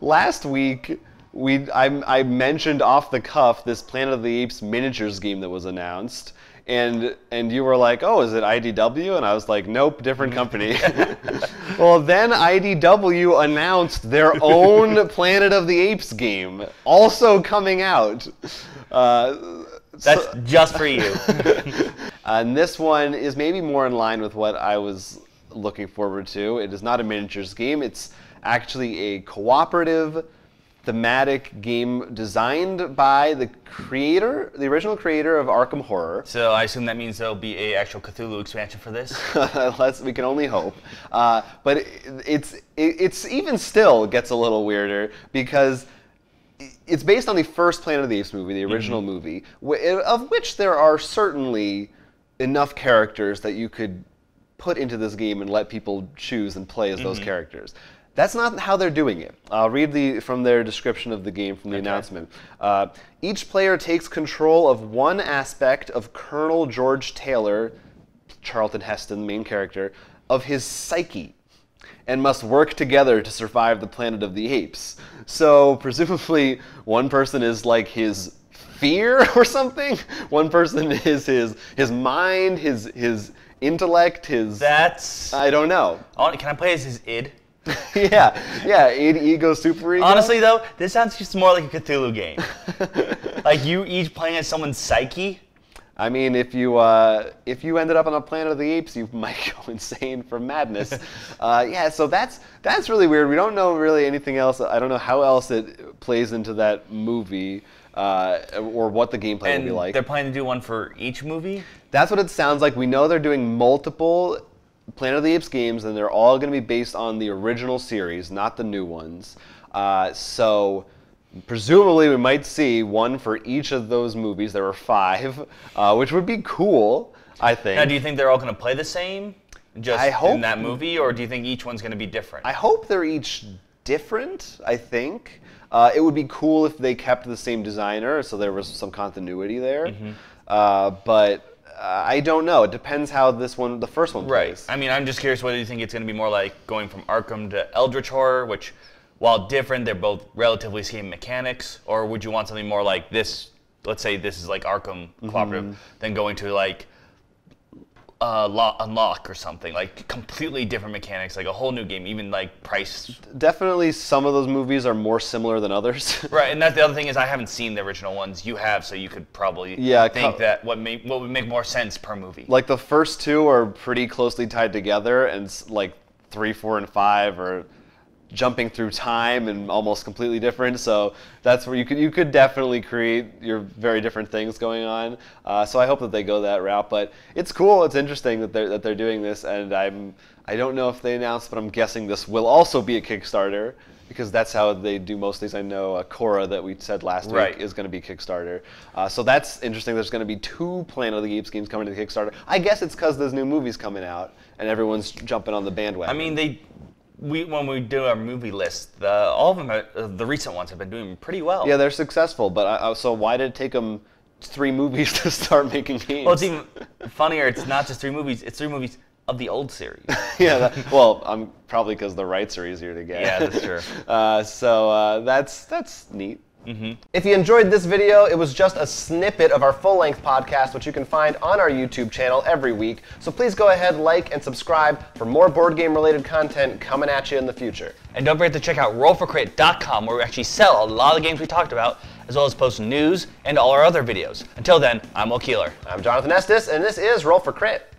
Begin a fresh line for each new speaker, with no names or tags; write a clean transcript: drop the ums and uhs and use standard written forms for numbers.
last week I mentioned off the cuff this Planet of the Apes miniatures game that was announced. And you were like, oh, is it IDW? And I was like, nope, different company. Well, then IDW announced their own Planet of the Apes game, also coming out.
That's just for you.
And this one is maybe more in line with what I was looking forward to. It is not a miniatures game. It's actually a cooperative thematic game designed by the original creator of Arkham Horror.
So I assume that means there'll be a actual Cthulhu expansion for this?
We can only hope. But it's even still gets a little weirder because it's based on the first Planet of the Apes movie, the original movie, of which there are certainly enough characters that you could put into this game and let people choose and play as those characters. That's not how they're doing it. I'll read from their description of the game from the announcement. Each player takes control of one aspect of Colonel George Taylor, Charlton Heston, the main character, of his psyche, and must work together to survive the Planet of the Apes. So presumably one person is like his fear or something. One person is his mind, his intellect, I don't know.
Can I play as his id?
yeah, ego, super ego.
Honestly, though, this sounds just more like a Cthulhu game. Like you each playing as someone's psyche.
I mean, if you ended up on a Planet of the Apes, you might go insane from madness. Yeah, so that's really weird. We don't know really anything else. I don't know how else it plays into that movie or what the gameplay will be like.
They're planning to do one for each movie?
That's what it sounds like. We know they're doing multiple Planet of the Apes games, and they're all going to be based on the original series, not the new ones. So presumably we might see one for each of those movies. There were 5, which would be cool, I think.
Now, do you think they're all going to play the same in that movie, or do you think each one's going to be different?
I hope they're each different, I think. It would be cool if they kept the same designer, so there was some continuity there. But I don't know. It depends how the first one plays.
Right. I mean, I'm just curious whether you think it's going to be more like going from Arkham to Eldritch Horror, which, while different, they're both relatively same mechanics, or would you want something more like this? Let's say this is like Arkham Cooperative, then going to like Unlock or something, like completely different mechanics, like a whole new game, even like price.
Definitely some of those movies are more similar than others.
Right, and that's the other thing is I haven't seen the original ones. You have, so you could probably think that what would make more sense per movie.
Like the first 2 are pretty closely tied together, and like 3, 4, and 5 are jumping through time and almost completely different. So that's where you could definitely create your very different things going on. So I hope that they go that route. But it's cool. It's interesting that they're doing this, and I don't know if they announced, but I'm guessing this will also be a Kickstarter because that's how they do most things. I know Korra that we said last week is going to be Kickstarter. So that's interesting. There's going to be 2 Planet of the Apes games coming to the Kickstarter. I guess it's because there's new movies coming out and everyone's jumping on the bandwagon.
I mean, when we do our movie list, all of them, the recent ones, have been doing pretty well.
Yeah, they're successful, but so why did it take them 3 movies to start making games?
Well, it's even funnier. It's not just 3 movies. It's 3 movies of the old series.
Yeah, well, probably because the rights are easier to get.
Yeah, that's true.
So that's neat. If you enjoyed this video, it was just a snippet of our full-length podcast, which you can find on our YouTube channel every week. So please go ahead, like, and subscribe for more board game-related content coming at you in the future.
And don't forget to check out rollforcrit.com, where we actually sell a lot of the games we talked about, as well as post news and all our other videos. Until then, I'm Will Keeler.
I'm Jonathan Estes, and this is Roll for Crit.